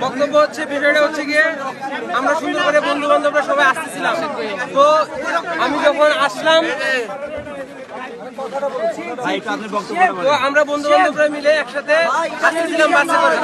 বক্তব্য হচ্ছে বিষয়টা হচ্ছে গিয়ে আমরা সুন্দর করে বন্ধু বান্ধবরা সবাই আসতেছিলাম। তো আমি যখন আসলাম তো আমরা বন্ধু বান্ধবরা মিলে একসাথে আসতেছিলাম বাসে করে।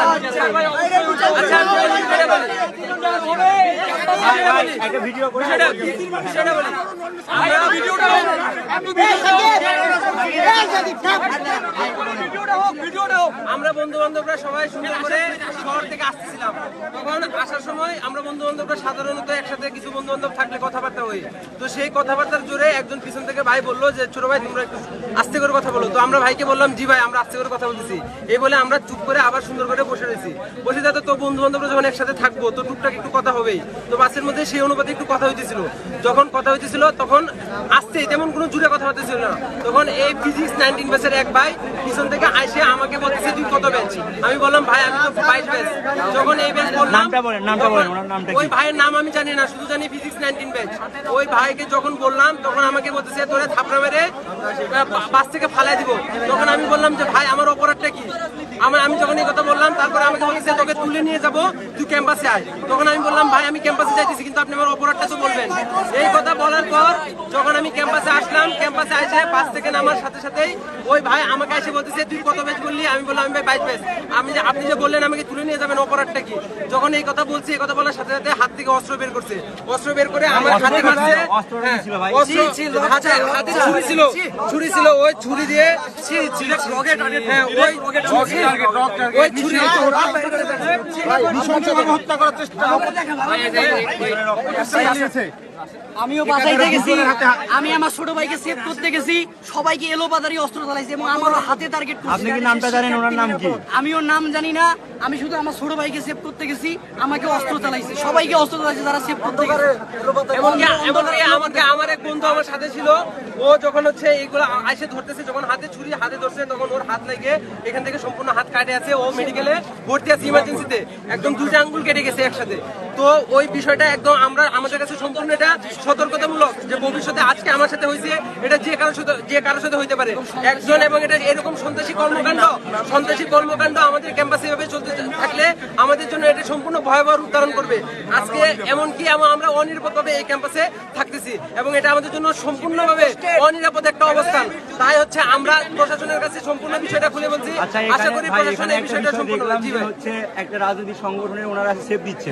আমরা বন্ধু বান্ধবরা সবাই সুন্দর করে শহর থেকে আসতেছিলাম। তখন আসার সময় আমরা বন্ধু বান্ধবরা সাধারণত একসাথে কিছু বন্ধু বান্ধব থাকলে কথাবার্তা হই। তো সেই কথাবার্তার জোরে একজন পিছন থেকে ভাই বললো যে ছোট ভাই তোমরা একটু আস্তে করে কথা বলো। তো আমরা ভাইকে বললাম জি ভাই আমরা আস্তে করে কথা বলতেছি। এই বলে আমরা চুপ করে আবার সুন্দর করে বসে রয়েছি। বসে যাতে তো বন্ধু বান্ধবরা যখন একসাথে থাকবো তো টুকটাক একটু কথা হবেই। তো বাসের মধ্যে সেই অনুপাতে একটু কথা হইতেছিল। যখন কথা হইতেছিল তখন আসতে তেমন কোনো জুড়ে কথা হতেছিল না। তখন এই ফিজিক্স 19 ব্যাচের এক ভাই পিছন থেকে আইসে আমাকে বলতেছে তুই কত ব্যাচ? আমি বললাম ভাই আমি তো 22 ব্যাচ। যখন এই ব্যাচ বললাম ওই ভাইয়ের নাম আমি জানি না, শুধু জানি ফিজিক্স 19 ব্যাচ। ওই ভাইকে যখন বললাম তখন আমাকে বলতেছে তোরে থাপড়া মেরে বাস থেকে ফালাই দিব। তখন আমি বললাম যে ভাই আমার অপরাধটা কি? আমি যখন এই কথা বললাম তারপরে আমাকে বলেছে তোকে তুলে নিয়ে যাব, তুই ক্যাম্পাসে আয়। তখন আমি বললাম ভাই আমি ক্যাম্পাসে যাইতেছি কিন্তু আপনি আমার অপরাধটা তো বলবেন। এই কথা বলার পর যখন আমি ক্যাম্পাসে আসলাম, ক্যাম্পাসে এসে বাস থেকে নামার সাথে সাথেই ওই ভাই আমাকে এসে বলতেছে তুই কত ব্যাচ বললি? আমি বললাম আমি ভাই 22 ব্যাচ। আপনি যে বললেন আমাকে তুলে নিয়ে যাবেন, অপরাধটা কি? যখন এই কথা বলছি, এই কথা বলার সাথে সাথে হাত থেকে অস্ত্র বের করছে। অস্ত্র বের করে আমার হাতে মারছে। হাতে ছুরি ছিল, ওই ছুরি দিয়ে হত্যা করার চেষ্টা। আমিও বাঁচাইতে গেছি, আমি আমার ছোট ভাইকে সেভ করতে গেছি, সবাইকে এলোপাতারি অস্ত্র চালাইছে এবং আমারও হাতে টার্গেট করছে। আপনি কি নামটা জানেন? ওনার নাম কি? আমি ওর নাম জানি না, আমি শুধু আমার ছোট ভাইকে সেভ করতে গেছি, আমাকে অস্ত্র চালাইছে, সবাইকে অস্ত্র চালাইছে যারা সেভ করতে গেছে। আমার এক বন্ধু আমার সাথে ছিল, ও যখন হচ্ছে এইগুলো আইসে ধরতেছে, যখন ছুরি হাতে ধরছে তখন ওর হাত লেগে এখান থেকে সম্পূর্ণ হাত কাটে আছে। ও মেডিকেলে ভর্তি আছে ইমার্জেন্সিতে, একদম 2টা আঙ্গুল কেটে গেছে একসাথে। তো ওই বিষয়টা একদম আমাদের কাছে সম্পূর্ণ এটা সতর্কতামূলক যে ভবিষ্যতে আজকে আমার সাথে হয়েছে এটা যে কারোর সাথে হইতে পারে একজন। এবং এটা এরকম সন্ত্রাসী কর্মকাণ্ড আমাদের ক্যাম্পাসে এভাবে চলতে থাকলে আমাদের জন্য এটা সম্পূর্ণ ভয়াবহ রূপ ধারণ করবে। আজকে এমনকি আমরা অনিরাপদভাবে এই ক্যাম্পাসে থাকতেছি এবং এটা আমাদের জন্য সম্পূর্ণভাবে অনিরাপদ একটা অবস্থান। তাই হচ্ছে আমরা প্রশাসনের কাছে সম্পূর্ণ বিষয়টা খুলে বলছি। আশা করি প্রশাসন এই বিষয়টা সম্পূর্ণ হচ্ছে একটা রাজনৈতিক সংগঠনের ওনারা সেফ দিচ্ছে।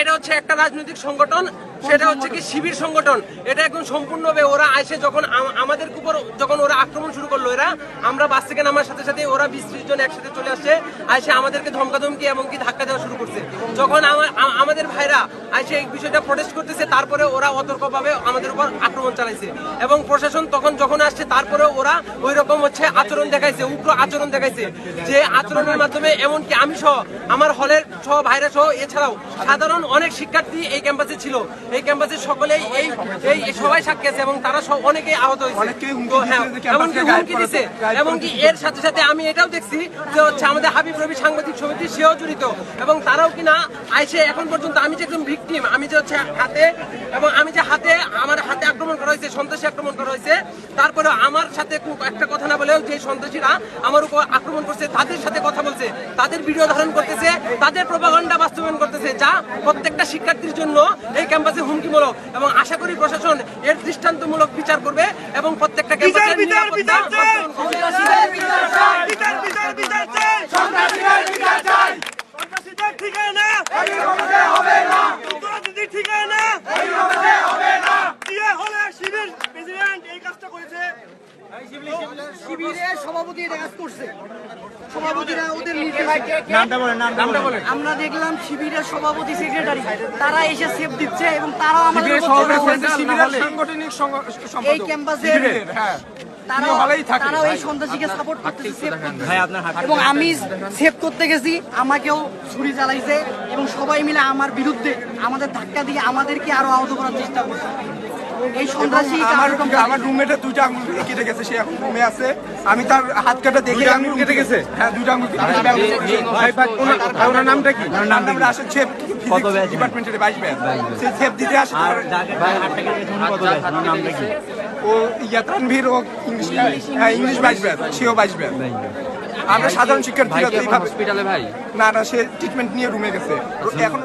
এটা হচ্ছে একটা রাজনৈতিক সংগঠন, সেটা হচ্ছে কি শিবির সংগঠন। এটা একদম সম্পূর্ণভাবে ওরা আইসে যখন আমাদের উপর যখন ওরা আক্রমণ শুরু করলো, আমরা বাস থেকে নামার সাথে সাথে ওরা 20-30 জন একসাথে চলে আসছে, আইসে আমাদেরকে ধমকাধমকি এবং কি ধাক্কা দেওয়া শুরু করছে। যখন আমাদের ভাইরা আইসে এই বিষয়টা প্রোটেস্ট করতেছে, তারপরে ওরা অতর্কভাবে আমাদের উপর আক্রমণ চালাইছে এবং প্রশাসন তখন যখন আসছে তারপরে ওরা ওই রকম হচ্ছে আচরণ দেখাইছে, উগ্র আচরণ দেখাইছে। যে আচরণের মাধ্যমে এমনকি আমি সহ আমার হলের সহ ভাইরা সহ এছাড়াও সাধারণ অনেক শিক্ষার্থী এই ক্যাম্পাসে ছিল, এই ক্যাম্পাসে সকলেই এই সবাই সাক্ষী আছে এবং তারা সব অনেকেই আহত হয়েছে, এমনকি হুমকি দিছে। এমনকি এর সাথে সাথে আমি এটাও দেখছি যে হচ্ছে আমাদের হাবিব রবি সাংবাদিক সমিতি সেও জড়িত এবং তারাও কিনা আইসে এখন পর্যন্ত আমি যে একদম ভিকটিম, আমি যে হচ্ছে আমার হাতে আক্রমণ করা হয়েছে, সন্ত্রাসী আক্রমণ করা হয়েছে, তারপরে আমার সাথে একটা কথা না বলেও যে সন্ত্রাসীরা আমার উপর আক্রমণ করছে তাদের সাথে কথা বলছে, তাদের ভিডিও ধারণ করতেছে, তাদের প্রোপাগান্ডা বাস্তবায়ন করতেছে, যা প্রত্যেকটা শিক্ষার্থীর জন্য এই ক্যাম্পাসে হুমকিমূলক। এবং আশা করি প্রশাসন এর দৃষ্টান্তমূলক বিচার করবে এবং প্রত্যেকটা ক্যাম্পাসে নিরাপত্তা বাস্তবায়ন করবে। শিবিরের সভাপতি এটা কাজ করছে, সভাপতিরা ওদের আমরা দেখলাম শিবিরের সভাপতি সেক্রেটারি তারা এসে সেফ দিচ্ছে এবং তারাও আমাদের এই ক্যাম্পাসে তারাও এই সন্ত্রাসীকে সাপোর্ট করতেছে এবং আমি সেভ করতে গেছি, আমাকেও ছুরি চালাইছে এবং সবাই মিলে আমার বিরুদ্ধে আমাদের ধাক্কা দিয়ে আমাদেরকে আরো আহত করার চেষ্টা করছে। এই সন্ত্রাসী আমার রুমমেটের 2টা আঙুল কেটে গেছে, সে এখন রুমে আছে। আমি তার হাত কাটা দেখে আঙুল কেটে গেছে, হ্যাঁ 2টা আঙুল কেটে গেছে। ওনার নামটা কি? ওনার নামটা আসে শেফ ডিপার্টমেন্টের 22 ব্যাচ, সে শেফ দিতে আসে। আর যাকে হাতটা কেটে গেছে উনি কত ব্যাচ? ওনার নামটা কি? ও ইয়াতানভীর, ও ইংলিশ, হ্যাঁ ইংলিশ 22 ব্যাচ, সেও 22 ব্যাচ। আমরা সাধারণ শিক্ষার্থীরা হসপিটালে ভাই না সে ট্রিটমেন্ট নিয়ে রুমে গেছে এখন।